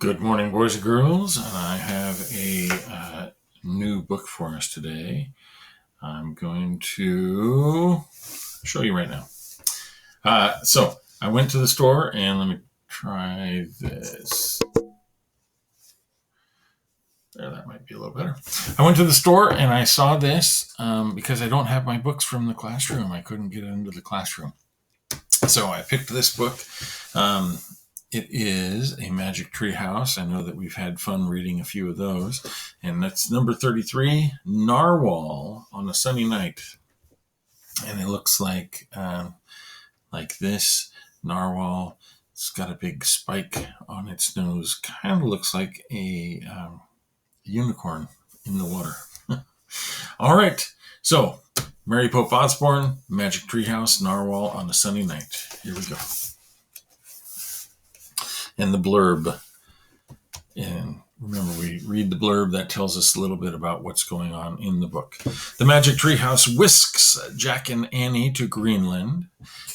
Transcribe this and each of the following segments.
Good morning, boys and girls. And I have a new book for us today. I'm going to show you right now. So I went to the store and let me try this. There, that might be a little better. I went to the store and I saw this because I don't have my books from the classroom. I couldn't get into the classroom. So I picked this book. It is a Magic Tree House. I know that we've had fun reading a few of those. And that's number 33, Narwhal on a Sunny Night. And it looks like this narwhal. It's got a big spike on its nose. Kind of looks like a unicorn in the water. All right. So, Mary Pope Osborne, Magic Tree House, Narwhal on a Sunny Night. Here we go. And the blurb. And remember, we read the blurb. That tells us a little bit about what's going on in the book. The Magic Tree House whisks Jack and Annie to Greenland.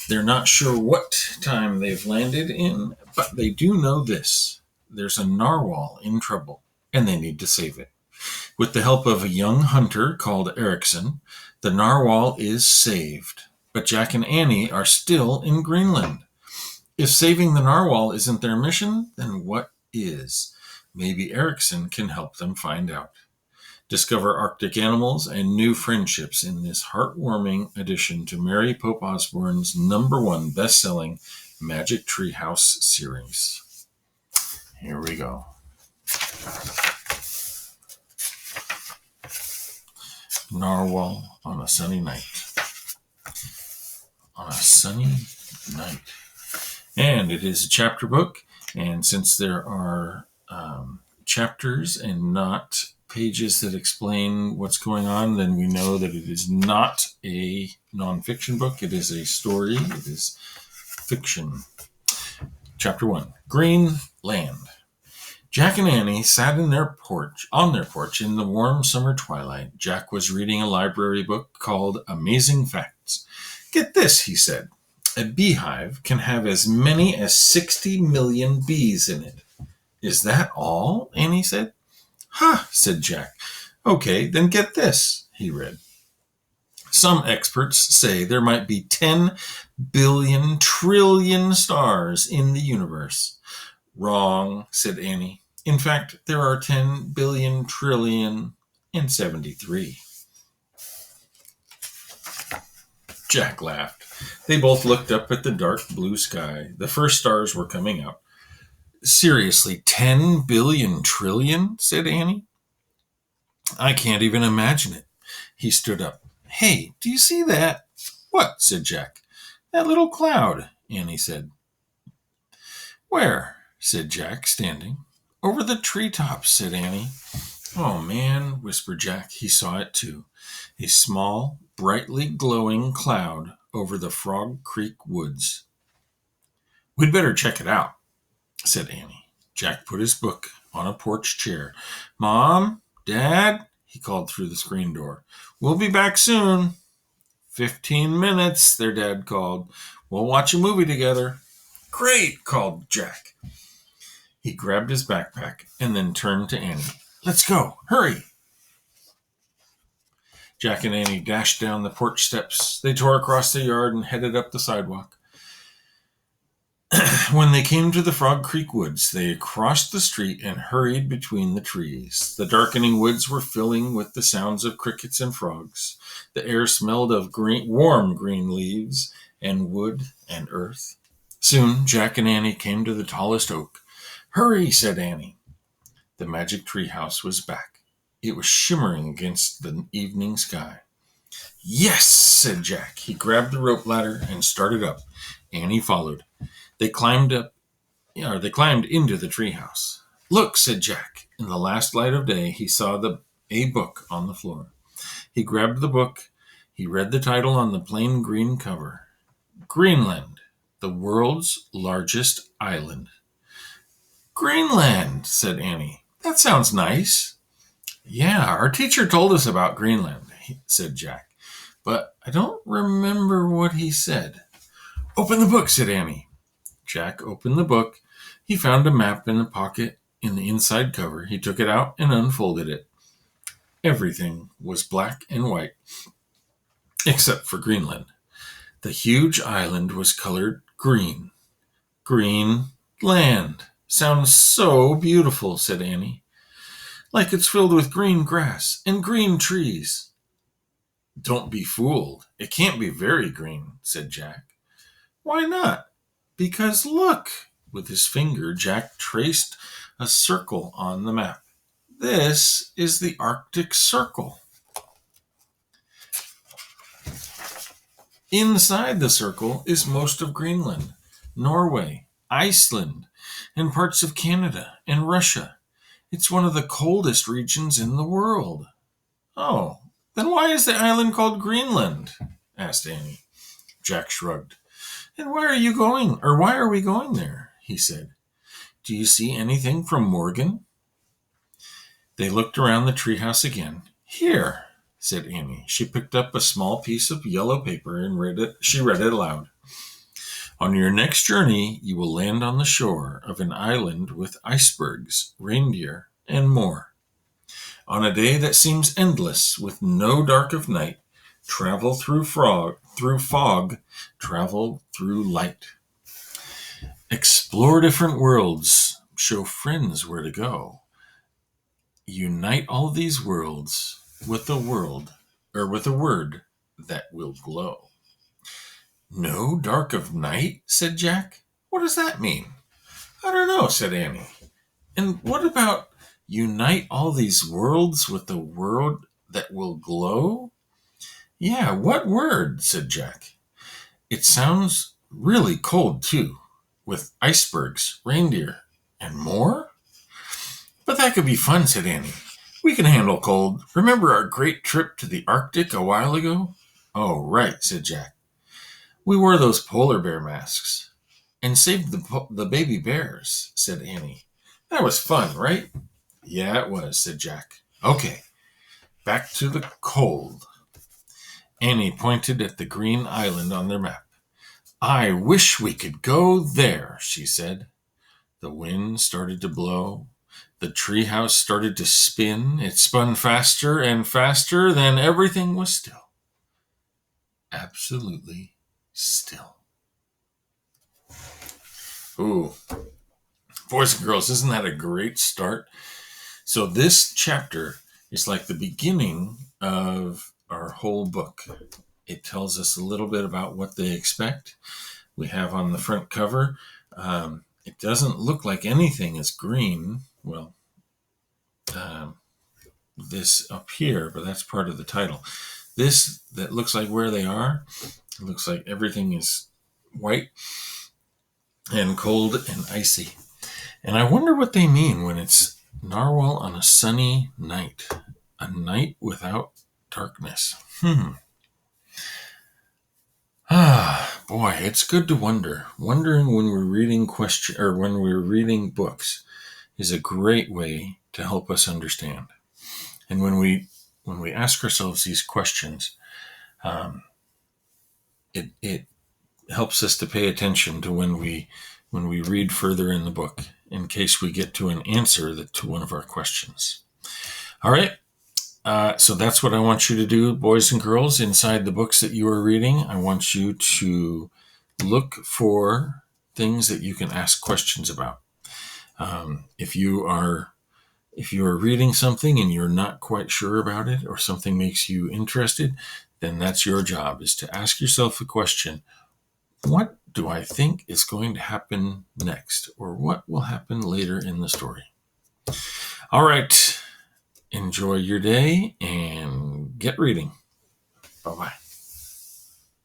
They're not sure what time they've landed in, but they do know this. There's a narwhal in trouble, and they need to save it. With the help of a young hunter called Erickson, the narwhal is saved. But Jack and Annie are still in Greenland. If saving the narwhal isn't their mission, then what is? Maybe Erickson can help them find out. Discover Arctic animals and new friendships in this heartwarming addition to Mary Pope Osborne's #1 best-selling Magic Tree House series. Here we go. Narwhal on a sunny night. On a sunny night. And it is a chapter book, and since there are chapters and not pages that explain what's going on, then we know that it is not a nonfiction book. It is a story. It is fiction. Chapter 1, Greenland. Jack and Annie sat on their porch in the warm summer twilight. Jack was reading a library book called Amazing Facts. Get this, he said. A beehive can have as many as 60 million bees in it. Is that all? Annie said. Ha, said Jack. Okay, then get this, he read. Some experts say there might be 10 billion trillion stars in the universe. Wrong, said Annie. In fact, there are 10 billion trillion and 73. Jack laughed. They both looked up at the dark blue sky. The first stars were coming out. Seriously, 10 billion trillion, said Annie. I can't even imagine it. He stood up. Hey, do you see that? What? Said Jack. That little cloud, Annie said. Where? Said Jack, standing. Over the treetops, said Annie. Oh, man, whispered Jack. He saw it too. A small, brightly glowing cloud over the Frog Creek woods. We'd better check it out, said Annie. Jack put his book on a porch chair. Mom, Dad, he called through the screen door. We'll be back soon. 15 minutes, their dad called. We'll watch a movie together. Great, called Jack. He grabbed his backpack and then turned to Annie. Let's go, hurry. Jack and Annie dashed down the porch steps. They tore across the yard and headed up the sidewalk. When they came to the Frog Creek woods, they crossed the street and hurried between the trees. The darkening woods were filling with the sounds of crickets and frogs. The air smelled of warm green leaves and wood and earth. Soon, Jack and Annie came to the tallest oak. Hurry, said Annie. The Magic Tree House was back. It was shimmering against the evening sky. Yes, said Jack. He grabbed the rope ladder and started up. Annie followed. They climbed into the treehouse. Look, said Jack. In the last light of day, he saw a book on the floor. He grabbed the book. He read the title on the plain green cover. Greenland, the world's largest island. Greenland, said Annie. That sounds nice. Yeah, our teacher told us about Greenland, said Jack. But I don't remember what he said. Open the book, said Annie. Jack opened the book. He found a map in the pocket in the inside cover, he took it out and unfolded it. Everything was black and white, except for Greenland. The huge island was colored green. Green land. Sounds so beautiful, said Annie. Like it's filled with green grass and green trees. Don't be fooled. It can't be very green, said Jack. Why not? Because look. With his finger, Jack traced a circle on the map. This is the Arctic Circle. Inside the circle is most of Greenland, Norway, Iceland, and parts of Canada and Russia. It's one of the coldest regions in the world. Oh, then why is the island called Greenland? Asked Annie. Jack shrugged. And why are we going there? He said. Do you see anything from Morgan? They looked around the treehouse again. Here, said Annie. She picked up a small piece of yellow paper and read it. She read it aloud. On your next journey, you will land on the shore of an island with icebergs, reindeer, and more. On a day that seems endless, with no dark of night, travel through fog, travel through light. Explore different worlds, show friends where to go. Unite all these worlds with a word that will glow. No dark of night, said Jack. What does that mean? I don't know, said Annie. And what about unite all these worlds with a word that will glow? Yeah, what word? Said Jack. It sounds really cold, too, with icebergs, reindeer, and more? But that could be fun, said Annie. We can handle cold. Remember our great trip to the Arctic a while ago? Oh, right, said Jack. We wore those polar bear masks and saved the baby bears, said Annie. That was fun, right? Yeah, it was, said Jack. Okay, back to the cold. Annie pointed at the green island on their map. I wish we could go there, she said. The wind started to blow. The treehouse started to spin. It spun faster and faster, then everything was still. Absolutely still. Ooh. Boys and girls, isn't that a great start? So this chapter is like the beginning of our whole book. It tells us a little bit about what they expect. We have on the front cover, it doesn't look like anything is green. Well, this up here, but that's part of the title. This that looks like where they are, it looks like everything is white and cold and icy. And I wonder what they mean when it's Narwhal on a sunny night, a night without darkness. Boy, it's good to wonder. Wondering when we're reading when we're reading books is a great way to help us understand. And when we ask ourselves these questions, it helps us to pay attention to when we read further in the book, in case we get to an answer to one of our questions. All right. So that's what I want you to do, boys and girls, inside the books that you are reading. I want you to look for things that you can ask questions about. If you are reading something and you're not quite sure about it, or something makes you interested, then that's your job, is to ask yourself a question. What do I think is going to happen next? Or what will happen later in the story? All right. Enjoy your day and get reading. Bye-bye.